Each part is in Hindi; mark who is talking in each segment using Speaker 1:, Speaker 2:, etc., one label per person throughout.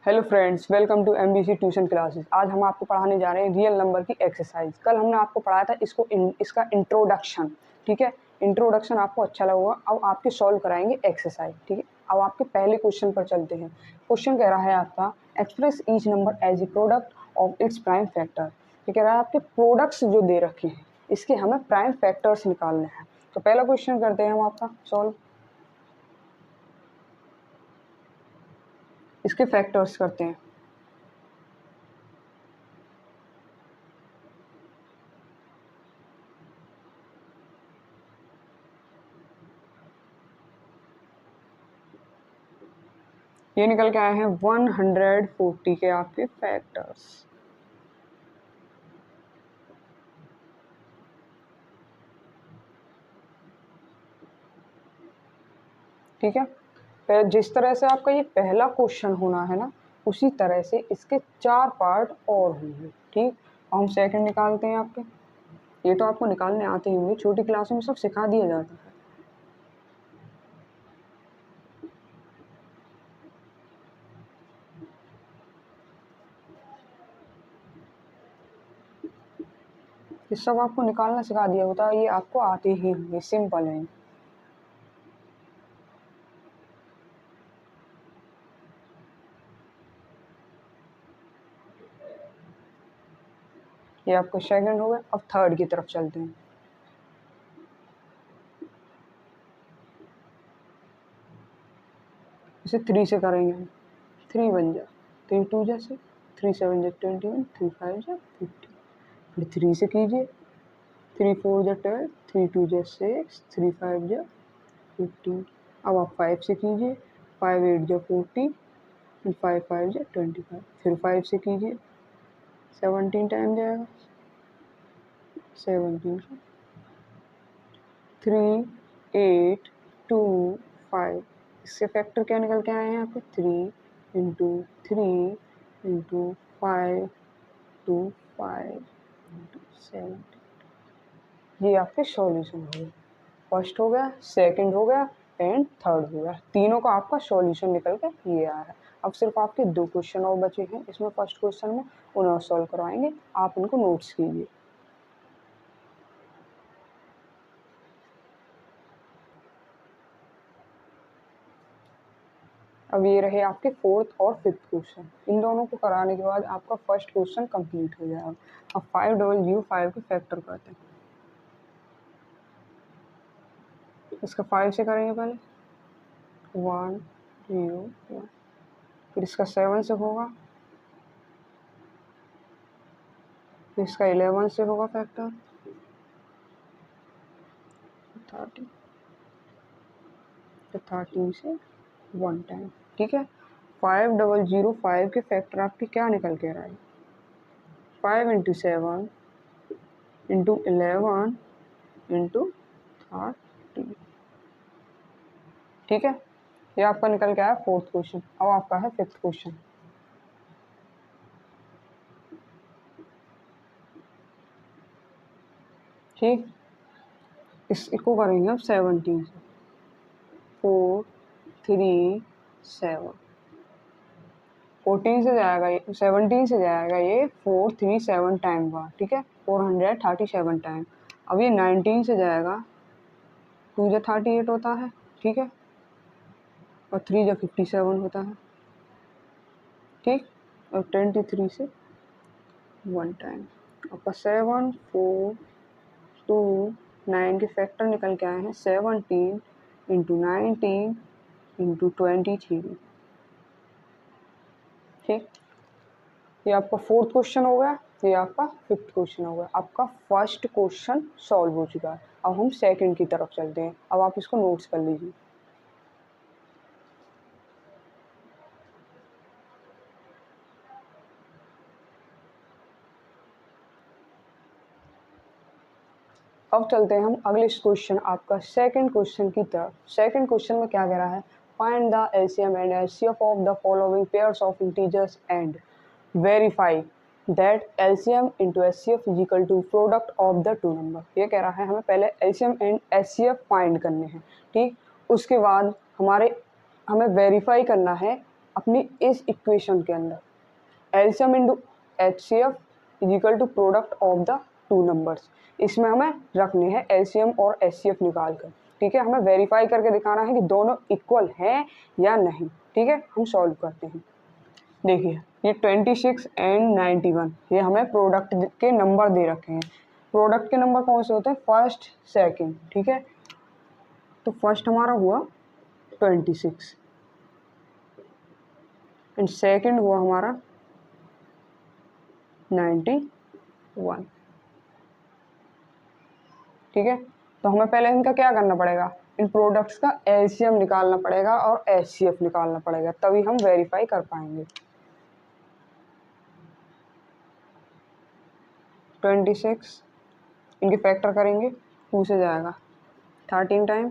Speaker 1: Hello friends, welcome to MBC tuition classes. आज हम आपको पढ़ाने जा रहे हैं रियल नंबर की एक्सरसाइज। कल हमने आपको पढ़ाया था इसका इंट्रोडक्शन। ठीक है, इंट्रोडक्शन आपको अच्छा लगा होगा। अब आपके सॉल्व कराएंगे एक्सरसाइज। ठीक है, अब आपके पहले क्वेश्चन पर चलते हैं। क्वेश्चन कह रहा है आपका express each number as a product of its prime factor. ये कह रहा है आपके प्रोडक्ट्स जो दे रखे हैं इसके हमें प्राइम फैक्टर्स निकालने हैं। तो पहला क्वेश्चन करते हैं हम आपका सॉल्व। इसके फैक्टर्स करते हैं। ये निकल के आए हैं 140 के आपके फैक्टर्स। ठीक है, जिस तरह से आपका ये पहला क्वेश्चन होना है ना, उसी तरह से इसके 4 पार्ट और होंगे। ठीक, हम सेकंड निकालते हैं आपके। ये तो आपको निकालने आते ही होंगे, छोटी क्लास में सब सिखा दिया जाता है। ये सब आपको निकालना सिखा दिया होता है, ये आपको आते ही होंगे, सिंपल है। ये आपको सेकंड हो गया। अब थर्ड की तरफ चलते हैं। इसे 3 से करेंगे हम। 3 बन जा, 3 2 जा 6, 3 7 जा 21, 3 5 जा 50। फिर 3 से कीजिए, 3 4 जा 12, 3 2 जा 6, 3 5 जा 15। अब आप 5 से कीजिए, 5 8 जा 40, फिर 5 5 जा 25। फिर 5 से कीजिए, 17 टाइम जाएगा, 17 का 3 8 2 5। इससे फैक्टर क्या निकल के आए हैं आपके 3 इंटू 3 इंटू 5 टू 5 इंटू 17। ये आपके सॉल्यूशन हो गए। फर्स्ट हो गया, सेकंड हो गया एंड थर्ड हो गया। तीनों का आपका सॉल्यूशन निकल के ये आया है। अब सिर्फ आपके 2 क्वेश्चन और बचे हैं इसमें। फर्स्ट क्वेश्चन में उन्हें सॉल्व करवाएंगे, आप उनको नोट्स कीजिए। अब ये रहे आपके फोर्थ और फिफ्थ क्वेश्चन। इन दोनों को कराने के बाद आपका फर्स्ट क्वेश्चन कंप्लीट हो जाएगा। अब 5005 के फैक्टर करते हैं। इसका 5 से करेंगे पहले, 1 0 1। फिर इसका 7 से होगा, फिर इसका 11 से होगा फैक्टर, 30, तो 13 से 1 टाइम। ठीक है, 5005 के फैक्टर आपके क्या निकल के रहा है, 5 इंटू 7 इंटू 11 इंटू 30। ठीक है, ये आपका निकल के आया फोर्थ क्वेश्चन। अब आपका है फिफ्थ क्वेश्चन। ठीक, इसको करेंगे अब 17 से, 4 3 7। 14 से जाएगा ये, 17 से जाएगा ये 4 3 7 टाइम का। ठीक है, 437 टाइम। अब ये 19 से जाएगा, 2 जा 38 होता है। ठीक है, और 3 जा 57 होता है। ठीक, और 23 से 1 टाइम। आपका 7 4 2 9 के फैक्टर निकल के आए हैं 17 इंटू 19 इंटू 23। ठीक, ये आपका फोर्थ क्वेश्चन हो गया, ये आपका फिफ्थ क्वेश्चन हो गया। आपका फर्स्ट क्वेश्चन सॉल्व हो चुका है। अब हम सेकंड की तरफ चलते हैं। अब आप इसको नोट्स कर लीजिए। अब चलते हैं हम अगले क्वेश्चन, आपका सेकंड क्वेश्चन की तरफ। सेकंड क्वेश्चन में क्या कह रहा है, find the LCM and HCF of the following pairs of integers and verify that LCM into HCF is equal to product of the two number. ये कह रहा है हमें पहले एलसीएम एंड एचसीएफ फाइंड करने हैं। ठीक, उसके बाद हमें वेरीफाई करना है अपनी इस इक्वेशन के अंदर LCM into HCF is equal to product of the two numbers. इसमें हमें रखने हैं एलसीएम और एचसीएफ निकाल कर, ठीक है। हमें वेरीफाई करके दिखाना है कि दोनों इक्वल हैं या नहीं, ठीक है। हम सॉल्व करते हैं। देखिए ये 26 एंड 91 ये हमें प्रोडक्ट के नंबर दे रखे हैं। प्रोडक्ट के नंबर कौन से होते हैं? फर्स्ट सेकंड, ठीक है। तो फर्स्ट हमारा हुआ 26 एंड सेकंड हुआ हमारा 91, ठीक है। तो हमें पहले इनका क्या करना पड़ेगा? इन प्रोडक्ट्स का एलसीएम निकालना पड़ेगा और एचसीएफ निकालना पड़ेगा, तभी हम वेरीफाई कर पाएंगे। 26 इनके फैक्टर करेंगे, 2 से जाएगा 13 टाइम,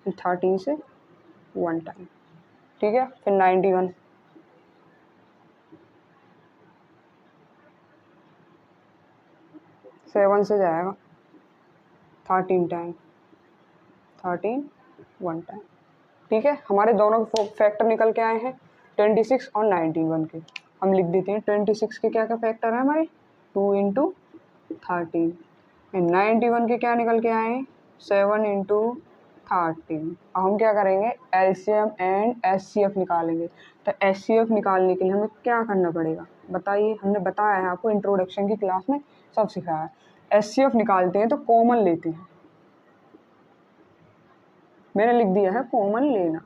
Speaker 1: 13 से 1 टाइम, ठीक है। फिर 91 7 से जाएगा 13 टाइम, 13 1 टाइम, ठीक है। हमारे दोनों फैक्टर निकल के आए हैं 26 और 91 के। हम लिख देते हैं 26 के क्या क्या फैक्टर है हमारे 2 इंटू 13 एंड 91 के क्या निकल के आए हैं 7 इंटू 13। अब हम क्या करेंगे? एलसीएम एंड एचसीएफ निकालेंगे। तो एचसीएफ निकालने के लिए हमें क्या करना पड़ेगा बताइए? हमने बताया है आपको, इंट्रोडक्शन की क्लास में सब सिखाया है। एचसीएफ निकालते हैं तो कॉमन लेते हैं, मैंने लिख दिया है कॉमन लेना,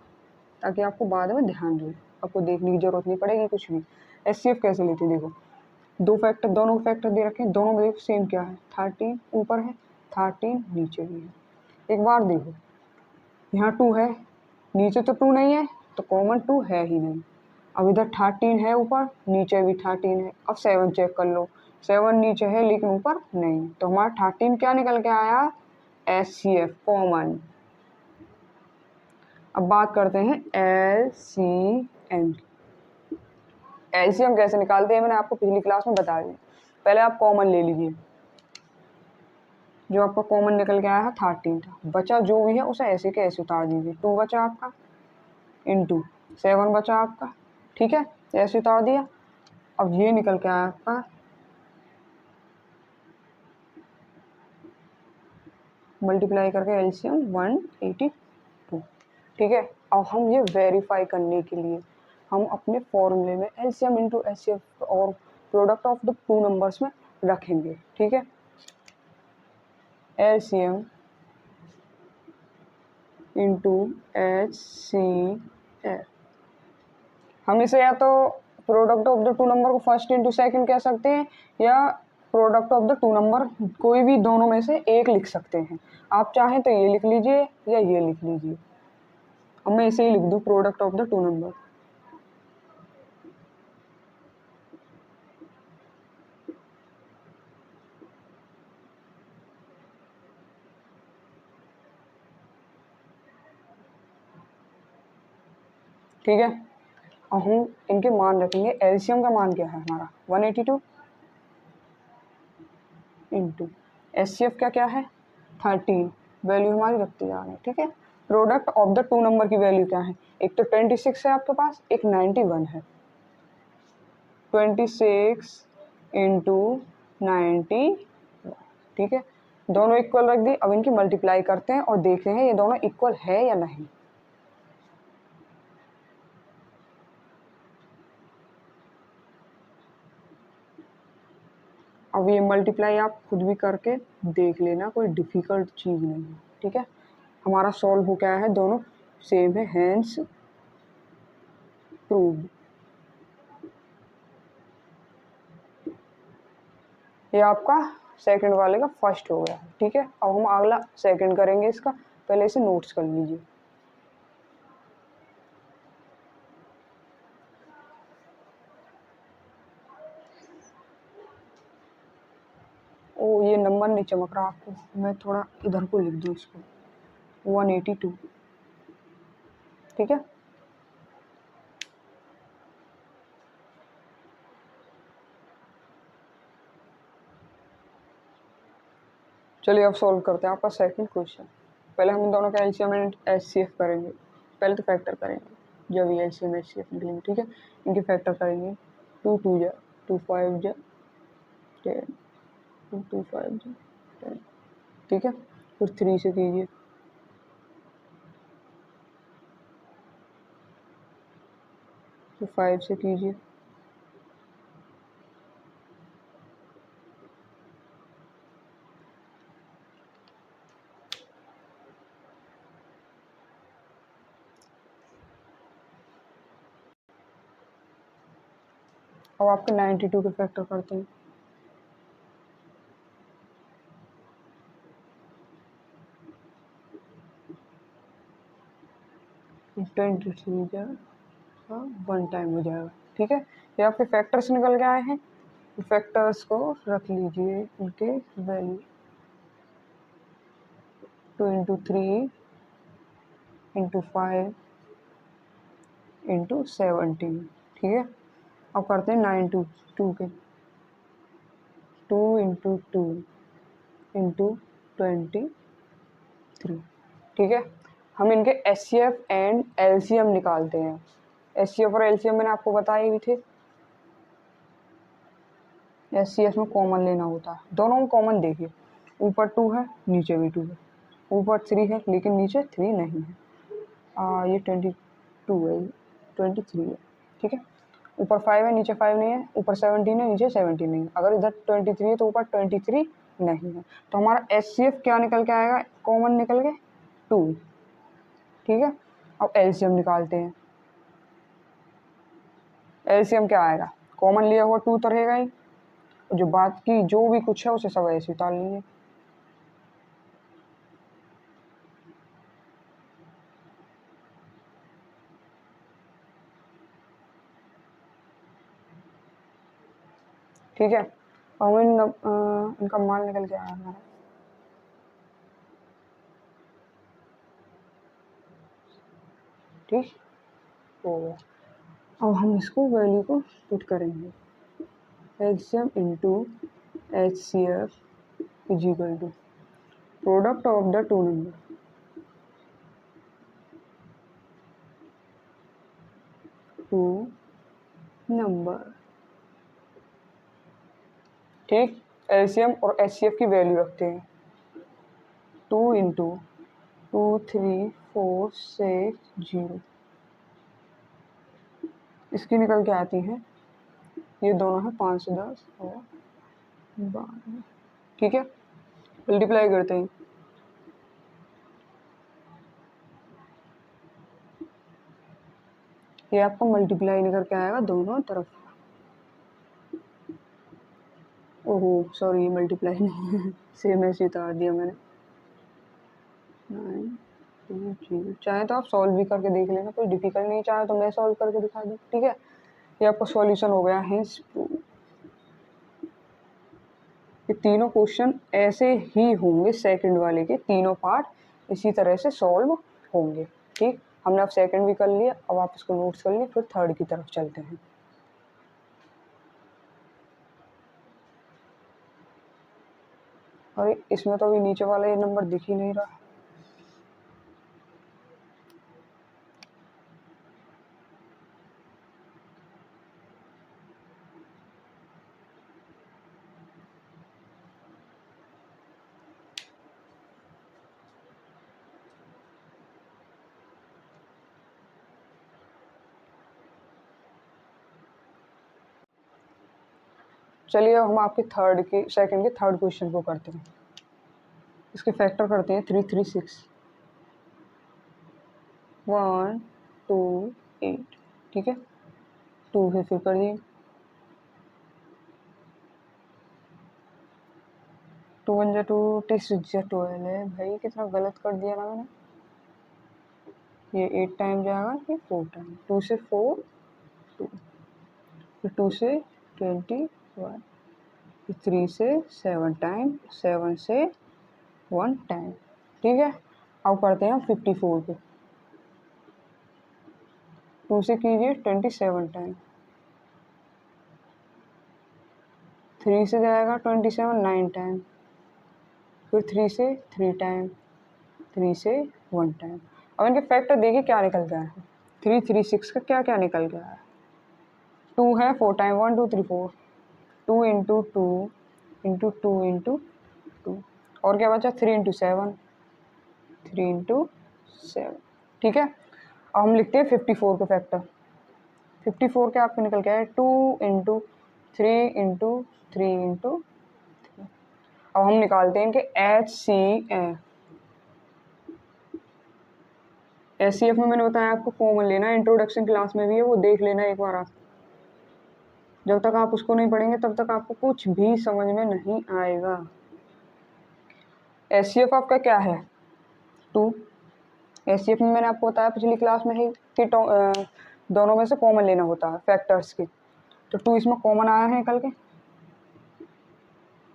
Speaker 1: ताकि आपको बाद में ध्यान रहे, आपको देखने की जरूरत नहीं पड़ेगी कुछ भी। एचसीएफ कैसे लेते हैं? देखो दो फैक्टर, दोनों फैक्टर दे रखे हैं, दोनों में देखो सेम क्या है, 13 ऊपर है 13 नीचे भी है। एक बार देखो यहाँ 2 है, नीचे तो 2 नहीं है, तो कॉमन 2 है ही नहीं। अब इधर 13 है ऊपर, नीचे भी 13 है। अब 7 चेक कर लो, 7 नीचे है लेकिन ऊपर नहीं, तो हमारा 13 क्या निकल के आया? HCF common. अब बात करते हैं एलसीएम। एलसीएम कैसे निकालते हैं मैंने आपको पिछली क्लास में बता दिया। पहले आप कॉमन ले लीजिए, जो आपका कॉमन निकल के आया है 13 था, बचा जो भी है उसे ऐसे के ऐसे उतार दीजिए। 2 बचा आपका इंटू 7 बचा आपका, ठीक है, ऐसे उतार दिया। अब ये निकल के आया आपका मल्टीप्लाई करके एलसीएम 182, ठीक है। अब हम ये वेरीफाई करने के लिए हम अपने फॉर्मूले में एलसीएम इंटू एचसीएफ और product of the two numbers में रखेंगे, ठीक है। एलसीएम इंटू एचसीएफ, हम इसे या तो product of the two number को फर्स्ट इंटू सेकंड कह सकते हैं, या product of the two number कोई भी दोनों में से एक लिख सकते हैं। आप चाहें तो ये लिख लीजिए या ये लिख लीजिए। अब मैं इसे ही लिख दूँ product of the two number. ठीक है, अब हम इनके मान रखेंगे। एलसीएम का मान क्या है हमारा 182 इंटू एचसीएफ का क्या है 13, वैल्यू हमारी रखते जा रहे हैं, ठीक है। Product of the two number की वैल्यू क्या है? एक तो 26 है आपके पास, एक 91 है। 26 इंटू 91, ठीक है। दोनों इक्वल रख दी। अब इनकी मल्टीप्लाई करते हैं और देखते हैं ये दोनों इक्वल है या नहीं। अब ये मल्टीप्लाई आप खुद भी करके देख लेना, कोई डिफ़िकल्ट चीज़ नहीं है, ठीक है। हमारा सॉल्व हो गया है, दोनों सेम है, हैंस प्रूव्ड। ये आपका सेकंड वाले का फर्स्ट हो गया, ठीक है। अब हम अगला सेकंड करेंगे इसका, पहले इसे नोट्स कर लीजिए। ओ ये नंबर नहीं चमक रहा आपको, मैं थोड़ा इधर को लिख दूँ इसको 182, ठीक है। चलिए अब सॉल्व करते हैं आपका सेकंड क्वेश्चन। पहले हम दोनों का एलसीएम एंड एचसीएफ करेंगे, पहले तो फैक्टर करेंगे। जब ये एलसीएम एचसीएफ निकलेंगे, ठीक है। इनके फैक्टर करेंगे, 2 2 जा 2 5 जा 10, 2 2 5 जा 10, ठीक है। फिर 3 से कीजिए, फिर 5 से कीजिए, अब आपके 92 के फैक्टर करते हैं, 23 जा 1 टाइम हो जाएगा, ठीक है। ये आपके फैक्टर्स निकल के आए हैं। फैक्टर्स को रख लीजिए, इनके वैल्यू 2 इंटू 3 इंटू 5 इंटू 17, ठीक है। अब करते हैं 9 टू 2 के, 2 इंटू 2 इंटू 23, ठीक है। हम इनके एचसीएफ एंड एलसीएम निकालते हैं। एचसीएफ और एलसीएम मैंने आपको बताए भी थे। एचसीएफ में कॉमन लेना होता है, दोनों में कॉमन देखिए, ऊपर 2 है नीचे भी 2 है, ऊपर 3 है लेकिन नीचे 3 नहीं है। ये 22 है, 23 है, ठीक है। ऊपर 5 है नीचे 5 नहीं है, ऊपर 17 है नीचे 17 नहीं है। अगर इधर 23 है तो ऊपर 23 नहीं है, तो हमारा एचसीएफ क्या निकल के आएगा, कॉमन निकल के 2, ठीक है। अब एलसीएम निकालते हैं। एलसीएम क्या आएगा, कॉमन लिया हुआ 2 तो रहेगा ही, जो बात की जो भी कुछ है उसे सब ऐसे उतार लीजिए। ठीक है, और इनका मान निकल के आया हमारा, ठीक हो गया। अब हम इसको वैल्यू को पुट करेंगे, LCM into HCF is equal to product of the two number, ठीक। एलसीएम और एचसीएफ की वैल्यू रखते हैं, 2 इंटू 2 3 4 6 0, इसकी निकल के आती है, ये दोनों है 5 से 10 और 12, ठीक है। मल्टीप्लाई करते हैं, ये आपको मल्टीप्लाई नहीं करके आएगा दोनों तरफ। ओहो सॉरी, ये मल्टीप्लाई नहीं है, सेम ऐसे उतार दिया मैंने। 9 2 0, चाहे तो आप सॉल्व भी करके देख लेना, कोई डिफिकल्ट नहीं, चाहे तो मैं सॉल्व करके दिखा दूँ, ठीक है। ये आपका सॉल्यूशन हो गया है। ये तीनों क्वेश्चन ऐसे ही होंगे, सेकंड वाले के तीनों पार्ट इसी तरह से सॉल्व होंगे, ठीक। हमने अब सेकंड भी कर लिया, अब आप इसको नोट्स कर लिए, फिर थर्ड की तरफ चलते हैं। अरे इसमें तो अभी नीचे वाला ये नंबर दिख ही नहीं रहा। चलिए अब हम आपके सेकंड के थर्ड क्वेश्चन को करते हैं। इसके फैक्टर करते हैं, 3 3 6 1 2 8, ठीक है। 2 से फिर कर दिए, 2 1 जा 2, 6 जा 12 है भाई, कितना गलत कर दिया ना मैंने। ये 8 टाइम जाएगा, ये 4 टाइम, 2 से 4 2, फिर 2 से 21, फिर 3 से 7 टाइम, 7 से 1 टाइम, ठीक है। अब करते हैं 54 पे, 2 से कीजिए 27 टाइम, 3 से जाएगा 27 9 टाइम, फिर 3 से 3 टाइम, 3 से 1 टाइम। अब इनके फैक्टर देखिए क्या निकल गया है, 336 का क्या क्या निकल गया है? 2 है, 4 टाइम 1 2 3 4, 2 इंटू 2 इंटू 2 इंटू 2, और क्या बचा? 3 इंटू 7, 3 इंटू 7। ठीक है, अब हम लिखते हैं 54 का फैक्टर। 54 के आपके निकल के आए 2 इंटू 3 इंटू 3 इंटू। अब हम निकालते हैं इनके HCF। HCF में मैंने बताया आपको कॉमन लेना है, इंट्रोडक्शन क्लास में भी है, वो देख लेना एक बार आप। जब तक आप उसको नहीं पढ़ेंगे तब तक आपको कुछ भी समझ में नहीं आएगा। HCF आपका क्या है? 2। HCF में मैंने आपको बताया पिछली क्लास में ही कि दोनों में से कॉमन लेना होता है फैक्टर्स की। तो 2 इसमें कॉमन आया है निकल के।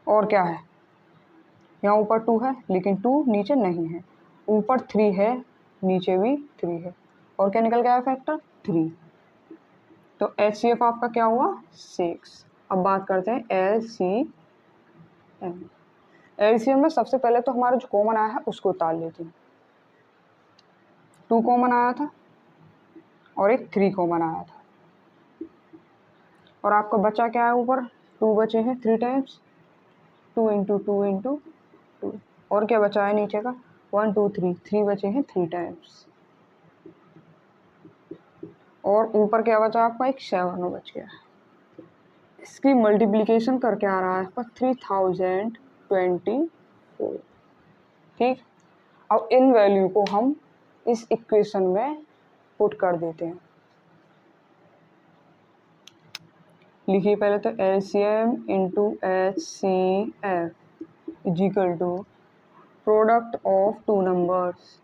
Speaker 1: और क्या है? यहाँ ऊपर 2 है लेकिन 2 नीचे नहीं है, ऊपर 3 है, नीचे भी 3 है, और क्या निकल गया फैक्टर? 3। तो HCF आपका क्या हुआ? 6। अब बात करते हैं LCM। LCM में सबसे पहले तो हमारा जो कॉमन आया है उसको उतार लेते हैं। 2 कॉमन आया था और एक 3 कॉमन आया था, और आपका बचा क्या है? ऊपर 2 बचे हैं 3 टाइम्स, 2 इंटू 2 इंटू 2, और क्या बचा है नीचे का? 1 2 3, 3 बचे हैं 3 टाइम्स, और ऊपर क्या बचा आपका? एक 7 बच गया। इसकी मल्टीप्लिकेशन करके आ रहा है आपका 3024। ठीक, अब इन वैल्यू को हम इस इक्वेशन में पुट कर देते हैं। लिखिए पहले तो LCM into HCF is equal to product of 2 numbers.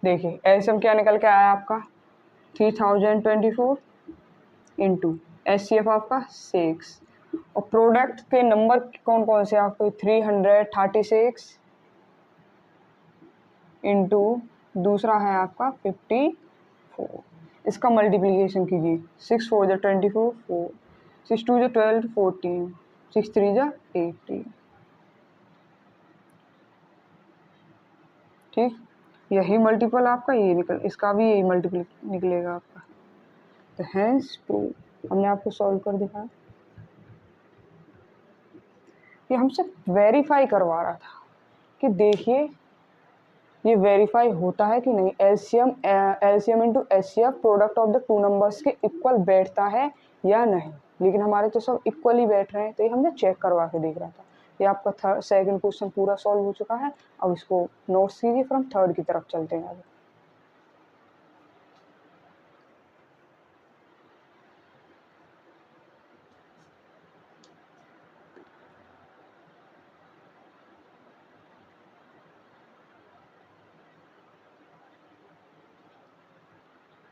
Speaker 1: देखिए LCM क्या निकल के आया आपका? 3024 इंटू HCF आपका 6, और प्रोडक्ट के नंबर कौन कौन से आपको? 336 इंटू दूसरा है आपका 54। इसका मल्टीप्लिकेशन कीजिए। 6 4 जा 24, 4 6 2 जा 12, 14 6 3 जा 18। ठीक, यही मल्टीपल आपका ये निकल, इसका भी यही मल्टीपल निकलेगा आपका। तो हैंस प्रूव हमने आपको सॉल्व कर दिखाया। ये हमसे वेरीफाई करवा रहा था कि देखिए ये वेरीफाई होता है कि नहीं। LCM into HCF product of the 2 numbers के इक्वल बैठता है या नहीं, लेकिन हमारे तो सब इक्वल ही बैठ रहे हैं, तो ये हमने चेक करवा के देख रहा था। ये आपका सेकंड क्वेश्चन पूरा सॉल्व हो चुका है। अब इसको नोट्स कीजिए, फिर हम थर्ड की तरफ चलते हैं आगे।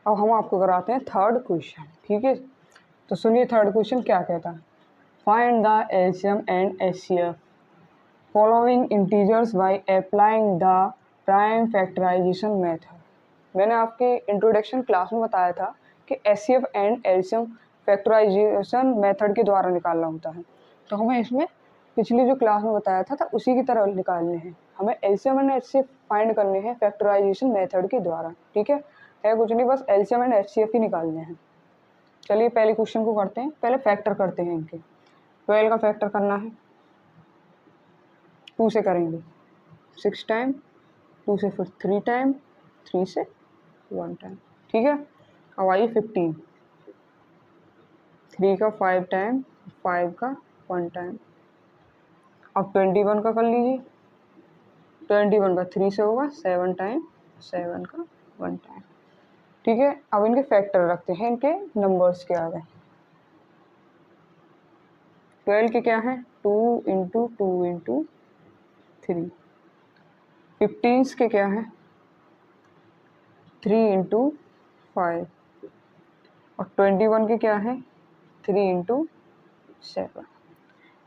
Speaker 1: अब हम आपको कराते हैं थर्ड क्वेश्चन। ठीक है, तो सुनिए थर्ड क्वेश्चन क्या कहता है। Find the LCM and HCF following integers by applying the prime factorization method. मैंने आपके इंट्रोडक्शन क्लास में बताया था कि HCF and LCM factorization method के द्वारा निकालना होता है। तो हमें इसमें पिछली जो क्लास में बताया था उसी की तरह निकालने हैं। हमें LCM एंड HCF फाइंड करने हैं फैक्टराइजेशन मेथड के द्वारा। ठीक है कुछ नहीं, बस LCM एंड HCF ही निकालने हैं। चलिए पहले क्वेश्चन को करते हैं, पहले फैक्टर करते हैं इनके। 12 का फैक्टर करना है, 2 से करेंगे 6 टाइम, 2 से फिर 3 टाइम, 3 से 1 टाइम। ठीक है, अब आइए 15, 3 का 5 टाइम, 5 का 1 टाइम। अब 21 का कर लीजिए, 21 का 3 से होगा 7 टाइम, 7 का 1 टाइम। ठीक है, अब इनके फैक्टर रखते हैं इनके नंबर्स के आगे। 12 के क्या है? 2 इंटू 2 इंटू 3। 15 के क्या है? 3 इंटू 5। और 21 के क्या है? 3 इंटू 7।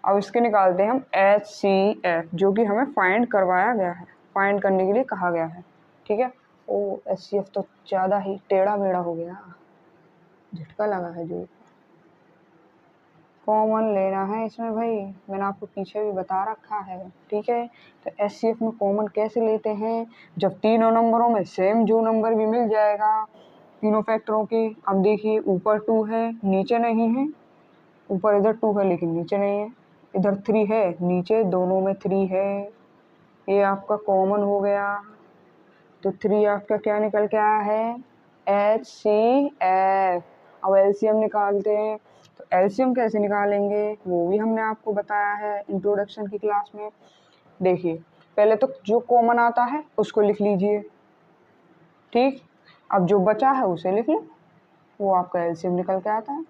Speaker 1: अब इसके निकालते हैं हम HCF, जो कि हमें फाइंड करवाया गया है, फाइंड करने के लिए कहा गया है। ठीक है, ओ HCF तो ज़्यादा ही टेढ़ा मेढ़ा हो गया। झटका लगा है जो कॉमन लेना है इसमें भाई, मैंने आपको पीछे भी बता रखा है। ठीक है, तो एचसीएफ में कॉमन कैसे लेते हैं, जब तीनों नंबरों में सेम जो नंबर भी मिल जाएगा तीनों फैक्टरों के। अब देखिए ऊपर 2 है नीचे नहीं है, ऊपर इधर 2 है लेकिन नीचे नहीं है, इधर 3 है नीचे दोनों में 3 है, ये आपका कॉमन हो गया। तो 3 आपका क्या निकल के आया है, HCF। अब एलसीएम निकालते हैं, तो एलसीएम कैसे निकालेंगे वो भी हमने आपको बताया है इंट्रोडक्शन की क्लास में। देखिए पहले तो जो कॉमन आता है उसको लिख लीजिए, ठीक। अब जो बचा है उसे लिख लो, वो आपका एलसीएम निकल के आता है।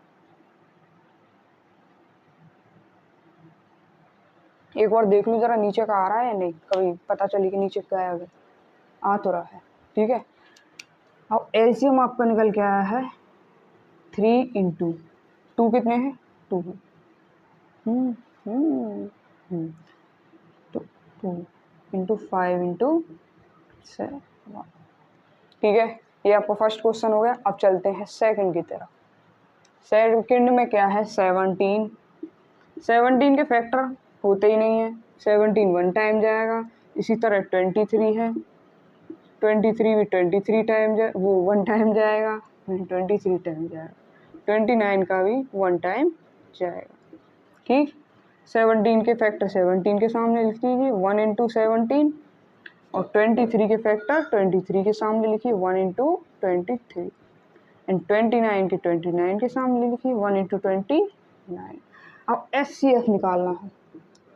Speaker 1: एक बार देख लो जरा नीचे का आ रहा है या नहीं, कभी पता चले कि नीचे का है, आ तो रहा है। ठीक है, अब एलसीएम आपका निकल के आया है 3 इंटू 2 कितने हैं 2 है, तो 2 इंटू 5 इंटू 7। ठीक है, ये आपका फर्स्ट क्वेश्चन हो गया। अब चलते हैं सेकंड की तरफ। सेकंड में क्या है 17। 17 के फैक्टर होते ही नहीं है, 17 1 टाइम जाएगा। इसी तरह 23 है, 23 भी 23 टाइम वो 1 टाइम जाएगा, 23 टाइम जाएगा। 29 का भी 1 टाइम जाएगा। ठीक, 17 के फैक्टर 17 के सामने लिख लीजिए 1 इंटू 17, और 23 के फैक्टर 23 के सामने लिखिए 1 इंटू 23, एंड 29 के 29 के सामने लिखिए 1 इंटू 29। अब एचसीएफ निकालना है।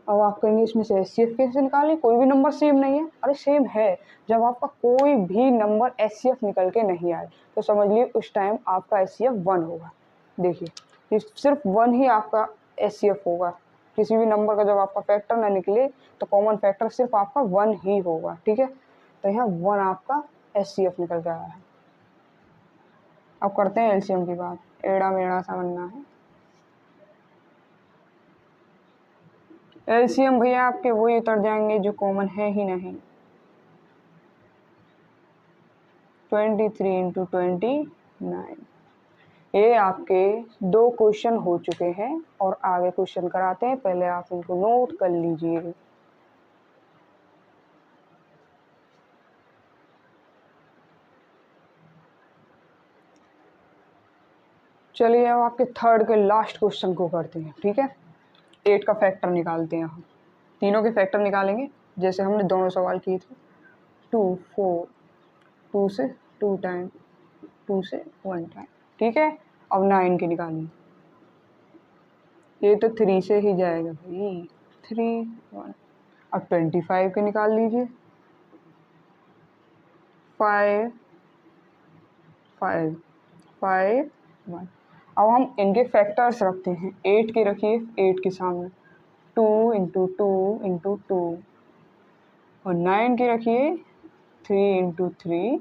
Speaker 1: अब आप कहेंगे इसमें से एचसीएफ कैसे निकालें, कोई भी नंबर सेम नहीं है। अरे सेम है, जब आपका कोई भी नंबर एचसीएफ निकल के नहीं आए तो समझ लीजिए उस टाइम आपका एचसीएफ 1 होगा। देखिए सिर्फ 1 ही आपका एचसीएफ होगा, किसी भी नंबर का जब आपका फैक्टर ना निकले तो कॉमन फैक्टर सिर्फ आपका 1 ही होगा। ठीक है, तो यहाँ 1 आपका एचसीएफ निकल के आया है। अब करते हैं एलसीएम की बात, एड़ा मेड़ा सा बनना है। एलसीएम भैया आपके वही उतर जाएंगे जो कॉमन है ही नहीं। 23 इंटू 29, ये आपके 2 क्वेश्चन हो चुके हैं और आगे क्वेश्चन कराते हैं, पहले आप इनको नोट कर लीजिए। चलिए अब आपके थर्ड के लास्ट क्वेश्चन को करते हैं। ठीक है, 8 का फैक्टर निकालते हैं हम, तीनों के फैक्टर निकालेंगे जैसे हमने दोनों सवाल किए थे। 2 4, 2 से 2 टाइम, 2 से 1 टाइम। ठीक है, अब 9 के निकालेंगे, ये तो 3 से ही जाएगा भाई, 3 1। अब 25 के निकाल लीजिए, 5 5 5 1। अब हम इनके फैक्टर्स रखते हैं, 8 के रखिए 8 के सामने 2 इंटू 2 इंटू 2, और 9 के रखिए 3 इंटू 3,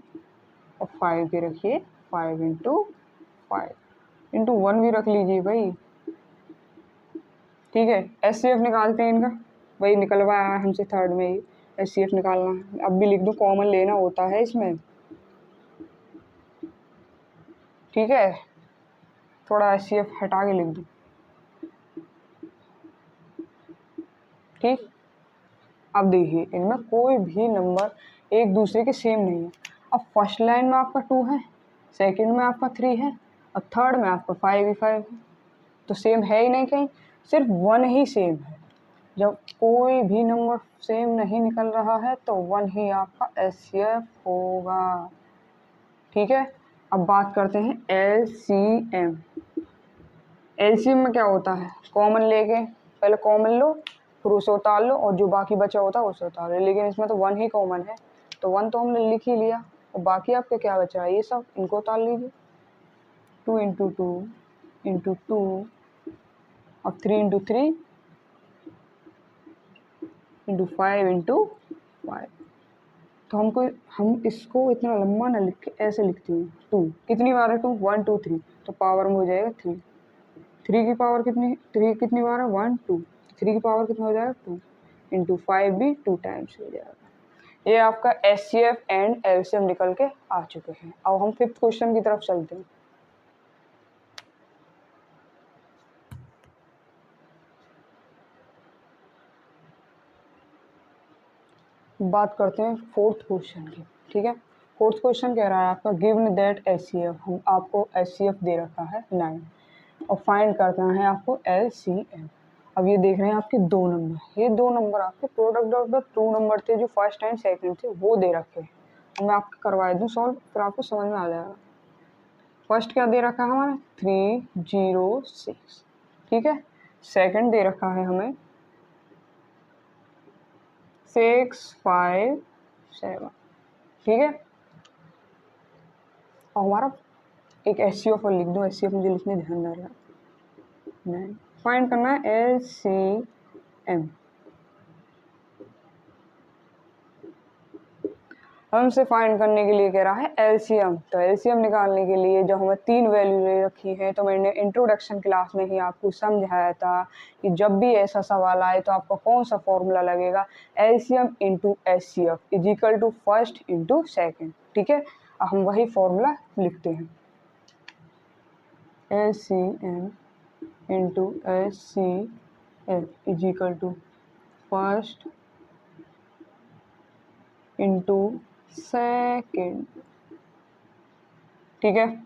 Speaker 1: और 5 के रखिए 5 इंटू 5 इंटू 1 भी रख लीजिए भाई। ठीक है, एचसीएफ निकालते हैं इनका, वही निकलवाया है हमसे थर्ड में ही, एचसीएफ निकालना है। अब भी लिख दूँ, कॉमन लेना होता है इसमें। ठीक है, थोड़ा एचसीएफ हटा के लिख दूँ। ठीक, अब देखिए इनमें कोई भी नंबर एक दूसरे के सेम नहीं है। अब फर्स्ट लाइन में आपका 2 है, सेकंड में आपका 3 है, और थर्ड में आपका 5 ही 5 है, तो सेम है ही नहीं कहीं, सिर्फ 1 ही सेम है। जब कोई भी नंबर सेम नहीं निकल रहा है तो 1 ही आपका एचसीएफ होगा। ठीक है, अब बात करते हैं एलसीएम। एलसीएम में क्या होता है, कॉमन लेके पहले कॉमन लो फिर उसे उतार लो, और जो बाकी बचा होता है उसे उतार लो। लेकिन इसमें तो 1 ही कॉमन है, तो 1 तो हमने लिख ही लिया, और बाकी आपके क्या बचा है, ये सब इनको उतार लीजिए। 2 इंटू 2 इंटू 2, और 3 इंटू 3 इंटू 5 इंटू 5। तो हम इसको इतना लंबा ना लिख के ऐसे लिखते हैं, 2 कितनी बार है 2 1 2 3, तो पावर में हो जाएगा 3। 3 की पावर कितनी, 3 कितनी बार है 1 2, 3 की पावर कितना हो जाएगा 2, इंटू 5 भी 2 टाइम्स हो जाएगा। ये आपका एचसीएफ एंड एलसीएम निकल के आ चुके हैं। अब हम फिफ्थ क्वेश्चन की तरफ चलते हैं। बात करते हैं फोर्थ क्वेश्चन की, ठीक है। फोर्थ क्वेश्चन कह रहा है आपका गिवन दैट HCF, हम आपको HCF दे रखा है 9 और फाइंड करना है आपको LCM। अब ये देख रहे हैं आपके दो नंबर, ये दो नंबर आपके product of the two number थे जो फर्स्ट एंड सेकंड थे वो दे रखे हैं। मैं आपको करवा दूँ सॉल्व, फिर आपको समझ में आ जाएगा। फर्स्ट क्या दे रखा है हमारा 306, ठीक है। सेकंड दे रखा है हमें 657, ठीक है। और हमारा एक HCF और लिख दो, HCF मुझे लिखने ध्यान ना रहा, नहीं फाइंड करना है LCM। हमसे फाइंड करने के लिए कह रहा है LCM, तो LCM निकालने के लिए जो हमें तीन वैल्यू ले रखी है, तो मैंने इंट्रोडक्शन क्लास में ही आपको समझाया था कि जब भी ऐसा सवाल आए तो आपका कौन सा फॉर्मूला लगेगा, LCM into HCF is equal to first into second, ठीक है। अब हम वही फॉर्मूला लिखते हैं, LCM into HCF is equal to first into second, ठीक है।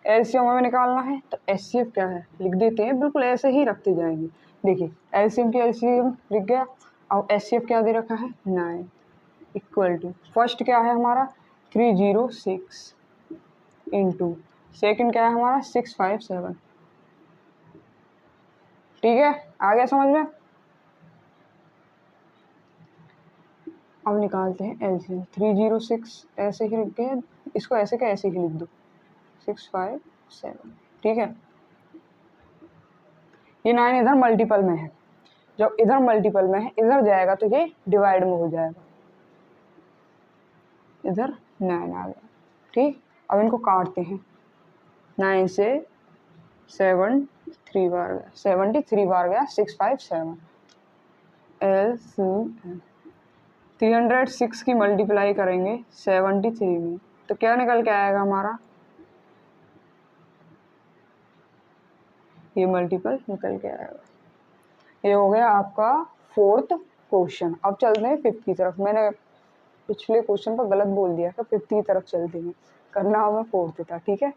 Speaker 1: एलसीएम हमें निकालना है तो एचसीएफ क्या है लिख देते हैं, बिल्कुल ऐसे ही रखते जाएंगे। देखिए एलसीएम की एलसीएम लिख गया, अब एचसीएफ क्या दे रखा है 9 इक्वल टू फर्स्ट क्या है हमारा 306 इंटू सेकेंड क्या है हमारा 657, ठीक है। आ गया समझ में। अब निकालते हैं एलसीएम, 306 ऐसे ही लिख के, इसको ऐसे का ऐसे ही लिख दो 657, ठीक है। ये 9 इधर मल्टीपल में है, जब इधर मल्टीपल में है इधर जाएगा तो ये डिवाइड में हो जाएगा, इधर 9 आ गया, ठीक। अब इनको काटते हैं, 9 से 7 3 बार गया, 73 बार गया 657, LCM 306 की मल्टीप्लाई करेंगे 73 में तो क्या निकल के आएगा हमारा, ये मल्टीपल निकल के आएगा। ये हो गया आपका फोर्थ क्वेश्चन। अब चलते हैं फिफ्थ की तरफ। मैंने पिछले क्वेश्चन पर गलत बोल दिया था, फिफ्थ की तरफ चलते हैं, करना हमें फोर्थ था, ठीक है।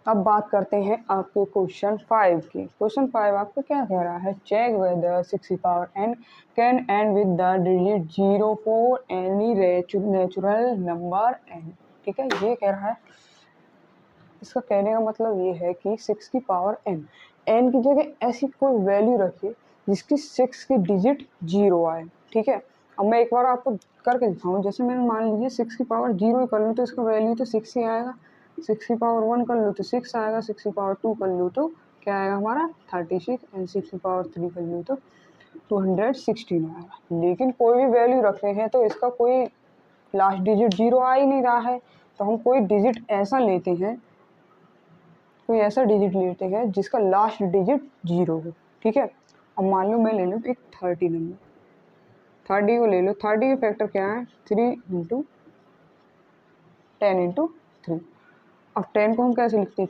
Speaker 1: अब बात करते हैं आपके क्वेश्चन 5 की। क्वेश्चन 5 आपको क्या कह रहा है, check whether 6 power n can end with the digit 0 for any natural number n, ठीक है। ये कह रहा है, इसका कहने का मतलब ये है कि 6 की पावर n की जगह ऐसी कोई वैल्यू रखिए जिसकी 6 की डिजिट 0 आए, ठीक है। अब मैं एक बार आपको करके दिखाऊं, जैसे मैंने मान लीजिए 6 की पावर 0 कर लूँ तो इसका वैल्यू तो 6 ही आएगा, 6 की पावर 1 कर लूँ तो 6 आएगा, 6 की पावर 2 कर लूँ तो क्या आएगा हमारा 36, एंड 6 की पावर 3 कर लूँ तो 216 आएगा। लेकिन कोई भी वैल्यू रख रहे हैं तो इसका कोई लास्ट डिजिट 0 आ ही नहीं रहा है, तो हम कोई डिजिट ऐसा लेते हैं, कोई ऐसा डिजिट लेते हैं जिसका लास्ट डिजिट 0 हो, ठीक है। अब मान लो मैं ले लूँ एक 30 नंबर, 30 को ले लो, 30 के फैक्टर क्या है 3 इंटू 10 इंटू 3। अब 10 को हम कैसे लिखते हैं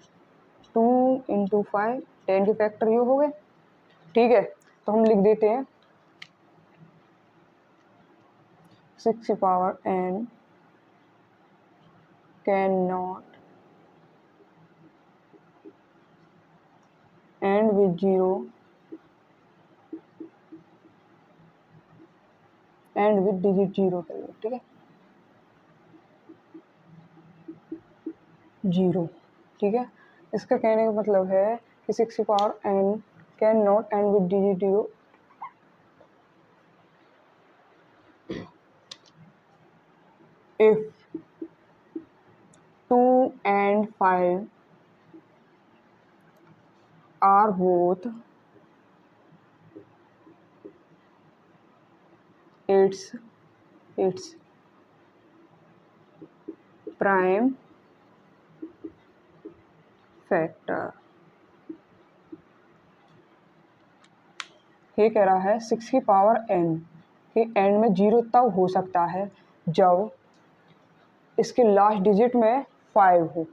Speaker 1: 2 इंटू 5, 10 के फैक्टर ये हो गए, ठीक है। तो हम लिख देते हैं 6 की power n can not and with 0 and with digit 0 कर लो, ठीक है 0, ठीक है। इसका कहने का मतलब है कि 6 की power n can not and with digit 0 if 2 and 5 are both its prime factor। ये कह रहा है 6 की पावर n के एंड में 0 तब हो सकता है जब इसके लास्ट डिजिट में 5 हो,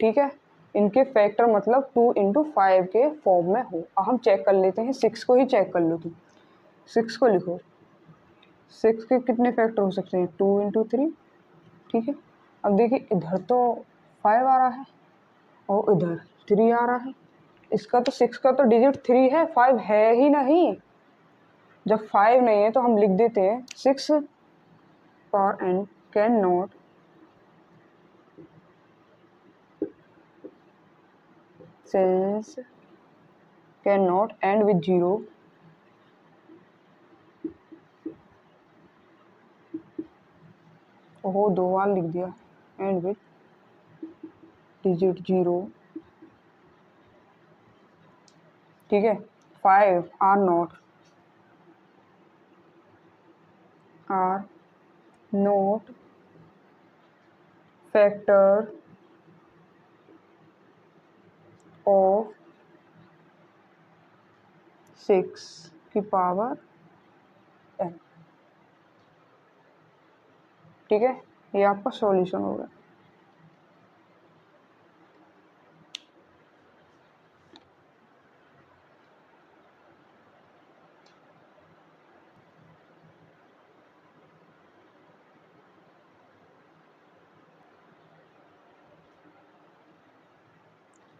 Speaker 1: ठीक है। इनके फैक्टर मतलब 2 इंटू 5 के फॉर्म में हो। अब हम चेक कर लेते हैं, 6 को ही चेक कर लो तुम। 6 को लिखो, 6 के कितने फैक्टर हो सकते हैं, 2 इंटू 3, ठीक है। अब देखिए इधर तो 5 आ रहा है और इधर 3 आ रहा है। इसका तो 6 का तो डिजिट 3 है, 5 है ही नहीं। जब 5 नहीं है तो हम लिख देते हैं 6 power n can not since cannot end with 0 ओहो 2 बार लिख दिया, एंड विथ डिजिट 0, ठीक है। 5 आर नोट फैक्टर ऑफ 6 की पावर n, ठीक है। ये आपका सॉल्यूशन होगा।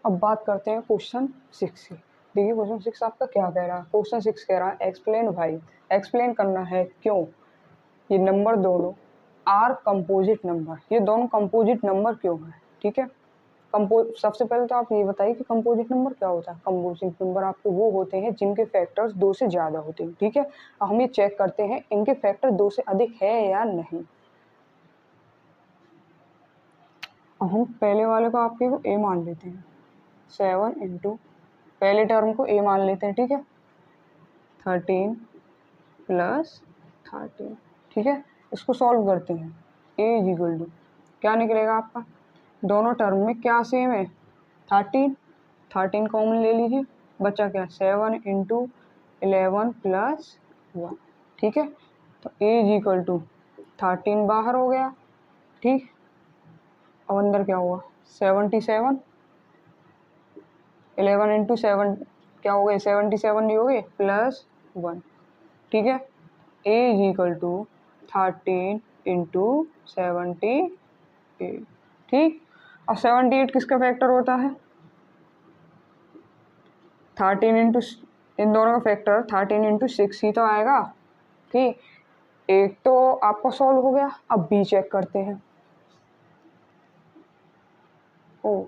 Speaker 1: अब बात करते हैं क्वेश्चन 6 की। देखिए क्वेश्चन 6 आपका क्या कह रहा है। क्वेश्चन 6 कह रहा है एक्सप्लेन भाई, एक्सप्लेन करना है क्यों ये नंबर दोनों आर कंपोजिट नंबर, ये दोनों कंपोजिट नंबर क्यों है, ठीक है। सबसे पहले तो आप ये बताइए कि कंपोजिट नंबर क्या होता है। कंपोजिट नंबर आपके वो होते हैं जिनके फैक्टर्स 2 से ज़्यादा होते हैं, ठीक है। अब हम ये चेक करते हैं इनके फैक्टर 2 से अधिक है या नहीं। अब हम पहले वाले को आपके को ए मान लेते हैं, 7 इंटू पहले टर्म को ए मान लेते हैं, ठीक है। 13 प्लस 13, ठीक है। इसको सॉल्व करते हैं, ए इज इक्वल टू क्या निकलेगा आपका, दोनों टर्म में क्या सेम है, 13 कॉमन ले लीजिए, बचा क्या 7 इंटू 11 प्लस 1, ठीक है। तो ए इज इक्वल टू 13 बाहर हो गया, ठीक। अब अंदर क्या हुआ 77, 11 इंटू 7 क्या हो गए 77 ही हो गए प्लस 1, ठीक है। ए इज इक्वल टू 13 इंटू 78, ठीक। अब 78 किसका फैक्टर होता है, 13 इंटू इन दोनों का फैक्टर 13 इंटू 6 ही तो आएगा, ठीक। एक तो आपका सॉल्व हो गया। अब बी चेक करते हैं। ओ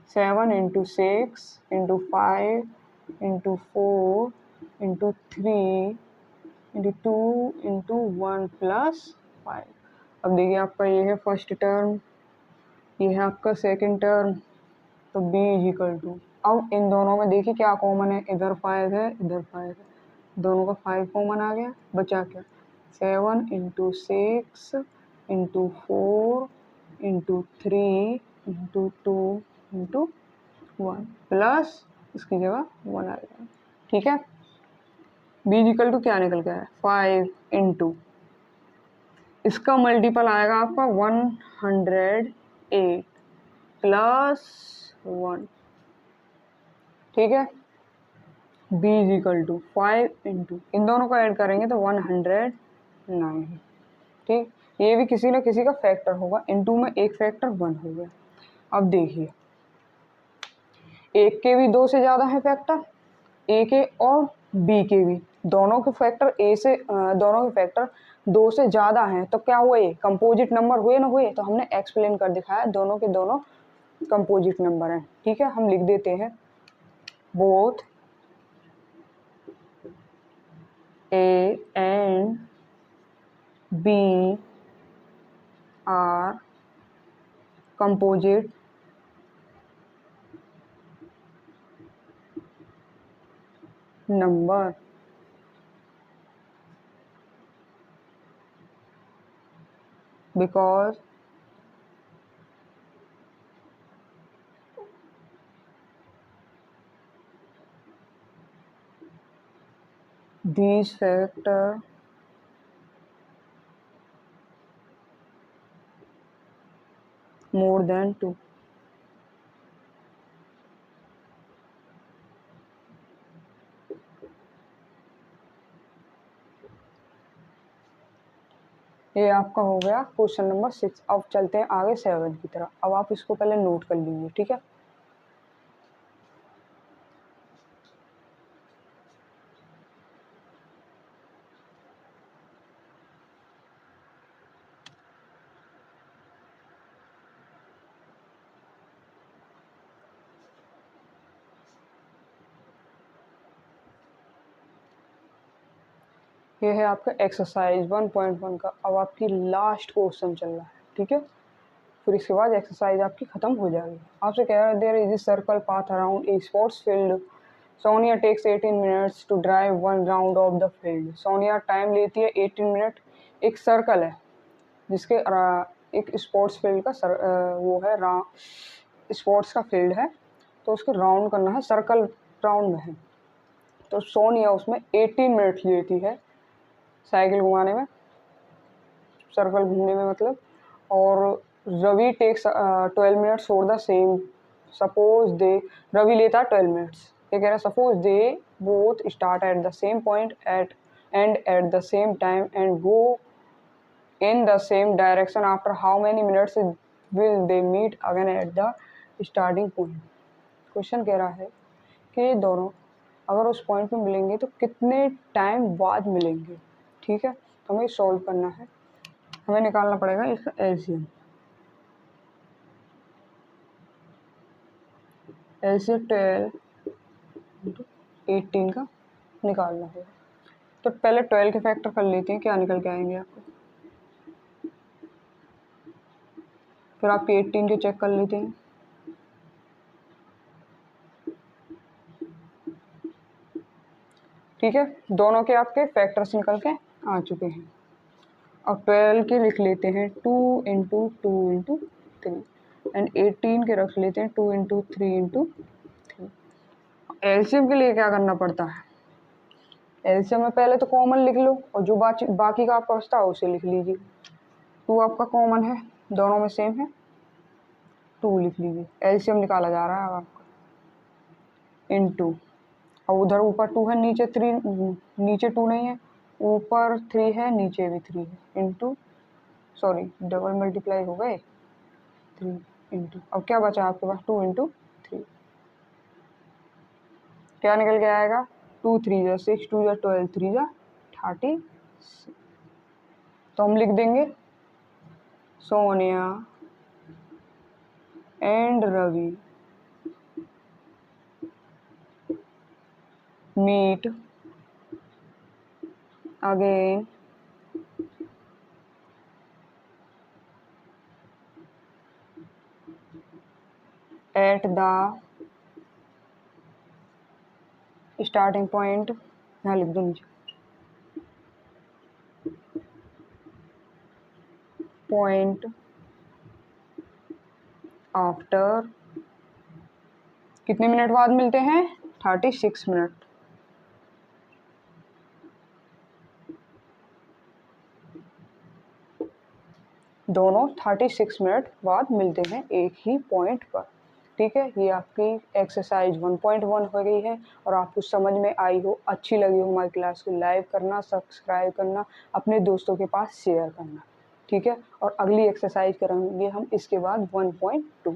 Speaker 1: 7 into 6 into 5 into 4 into 3 into 2 into 1 plus 5। अब देखिए आपका ये है फर्स्ट टर्म, ये है आपका सेकंड टर्म, तो b इज इक्वल टू, अब इन दोनों में देखिए क्या कॉमन है, इधर 5 है इधर 5 है, दोनों का 5 कॉमन आ गया, बचा क्या 7 into 6 into 4 into 3 into 2 into 1 plus इसकी जगह 1 आ गया, ठीक है। b इज इक्वल टू क्या निकल गया है 5 इंटू इसका मल्टीपल आएगा आपका 108 प्लस 1, ठीक है। b is equal to 5 into इन दोनों को ऐड करेंगे तो 109, ठीक। ये भी किसी न किसी का फैक्टर होगा, इनटू में एक फैक्टर 1 हो गया। अब देखिए एक के भी 2 से ज़्यादा है फैक्टर, ए के और बी के भी, दोनों के फैक्टर दोनों के फैक्टर 2 से ज़्यादा हैं, तो क्या हुए कंपोजिट नंबर हुए ना हुए। तो हमने एक्सप्लेन कर दिखाया दोनों के दोनों कंपोजिट नंबर हैं, ठीक है। हम लिख देते हैं both A and B are composite number because these factor more than 2। ये आपका हो गया क्वेश्चन नंबर 6। अब चलते हैं आगे 7 की तरफ। अब आप इसको पहले नोट कर लीजिए, ठीक है। ये है आपका एक्सरसाइज 1.1 का। अब आपकी लास्ट क्वेश्चन चल रहा है, ठीक है। फिर इसके बाद एक्सरसाइज आपकी खत्म हो जाएगी। आपसे कह रहा है there is circle path around a sports field. Sonia takes 18 minutes to drive 1 round of the field. Sonia time लेती है 18 मिनट। एक सर्कल है जिसके एक स्पोर्ट्स फील्ड का वो है स्पोर्ट्स का फील्ड है, तो उसको राउंड करना है, सर्कल राउंड में है। तो सोनिया उसमें 18 मिनट लेती है साइकिल घुमाने में, सर्कल घूमने में मतलब। और Ravi takes 12 minutes for the same. Suppose they, Ravi लेता है 12 मिनट्स। ये कह रहा है suppose they both start at the same point at and at the same time and go in the same direction, after how many minutes will they meet again at the starting point। Question कह रहा है कि ये दोनों अगर उस पॉइंट पे मिलेंगे तो कितने टाइम बाद मिलेंगे, ठीक है। तो हमें सॉल्व करना है, हमें निकालना पड़ेगा इसका एलसीएम। एलसीएम 12 18 का निकालना होगा। तो पहले 12 के फैक्टर कर लेते हैं, क्या निकल के आएंगे आपको। फिर आपके 18 के चेक कर लेते हैं। ठीक है, दोनों के आपके फैक्टर्स निकल के आ चुके हैं। अब 12 के लिख लेते हैं 2 इंटू 2 इंटू 3 एंड 18 के रख लेते हैं 2 इंटू 3 इंटू 3। एलसीएम के लिए क्या करना पड़ता है, एलसीएम में पहले तो कॉमन लिख लो और जो बाकी का आपका बचता है उसे लिख लीजिए। 2 आपका कॉमन है, दोनों में सेम है, 2 लिख लीजिए। एलसीएम निकाला जा रहा है अब आपका इंटू, और उधर ऊपर 2 है, नीचे 3, नीचे 2 नहीं है, ऊपर 3 है, नीचे भी 3 है, इंटू सॉरी डबल मल्टीप्लाई हो गए 3 इंटू, अब क्या बचा आपके पास 2 इंटू 3। क्या निकल के आएगा 2 3 जा 6 2 जा 12 3 जा 30। तो हम लिख देंगे Sonia and Ravi meet again at the starting point, यहाँ लिख दो नीचे, पॉइंट आफ्टर कितने मिनट बाद मिलते हैं 36 मिनट। दोनों 36 मिनट बाद मिलते हैं एक ही पॉइंट पर, ठीक है। ये आपकी एक्सरसाइज 1.1 हो गई है और आपको समझ में आई हो, अच्छी लगी हो हमारी क्लास को लाइक करना, सब्सक्राइब करना, अपने दोस्तों के पास शेयर करना, ठीक है। और अगली एक्सरसाइज करेंगे हम इसके बाद 1.2।